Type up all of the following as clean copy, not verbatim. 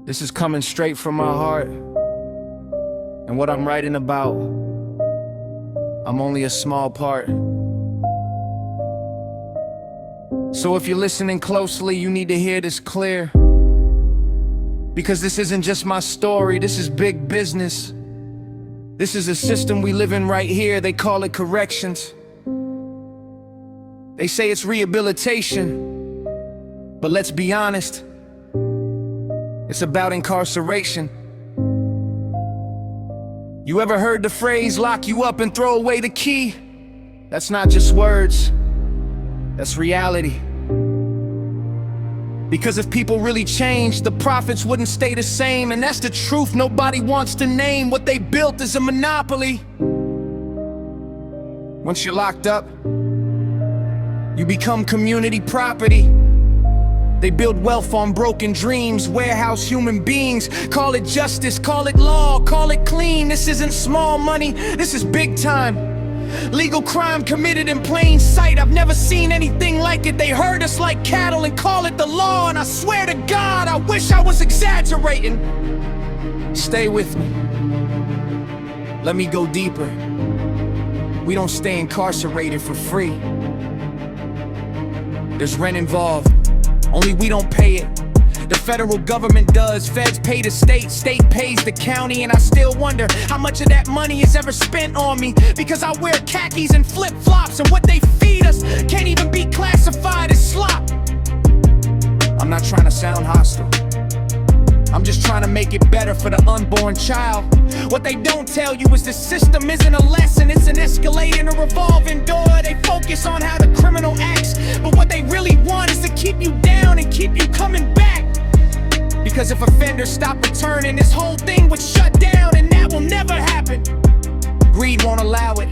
This is coming straight from my heart. And what I'm writing about, I'm only a small part. So if you're listening closely, you need to hear this clear. Because this isn't just my story, this is big business. This is a system we live in right here, they call it corrections. They say it's rehabilitation, but let's be honest, it's about incarceration. You ever heard the phrase, lock you up and throw away the key? That's not just words, that's reality. Because if people really changed, the profits wouldn't stay the same. And that's the truth nobody wants to name. What they built is a monopoly. Once you're locked up, you become community property. They build wealth on broken dreams, warehouse human beings. Call it justice, call it law, call it clean. This isn't small money, this is big time. Legal crime committed in plain sight. I've never seen anything like it. They herd us like cattle and call it the law. And I swear to God, I wish I was exaggerating. Stay with me. Let me go deeper. We don't stay incarcerated for free. There's rent involved, only we don't pay it. The federal government does, feds pay the state, state pays the county. And I still wonder how much of that money is ever spent on me. Because I wear khakis and flip-flops, and what they feed us can't even be classified as slop. I'm not trying to sound hostile, I'm just trying to make it better for the unborn child. What they don't tell you is the system isn't a lesson, it's an escalator and a revolving door. They focus on how the criminal acts, but what they really want is to keep you down and keep you coming back. Because if offenders stop returning, this whole thing would shut down, and that will never happen. Greed won't allow it.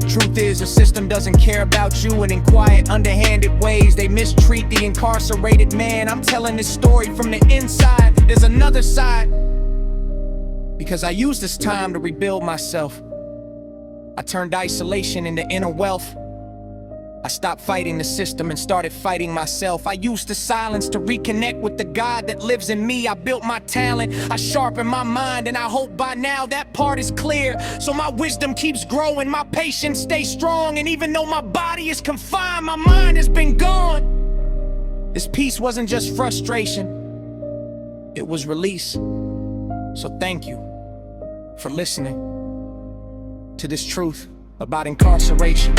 Truth is, the system doesn't care about you, and in quiet, underhanded ways they mistreat the incarcerated man. I'm telling this story from the inside. There's another side. Because I used this time to rebuild myself. I turned isolation into inner wealth. I stopped fighting the system and started fighting myself. I used the silence to reconnect with the God that lives in me. I built my talent, I sharpened my mind, and I hope by now that part is clear. So my wisdom keeps growing, my patience stays strong. And even though my body is confined, my mind has been gone. This peace wasn't just frustration, it was release. So thank you for listening to this truth about incarceration.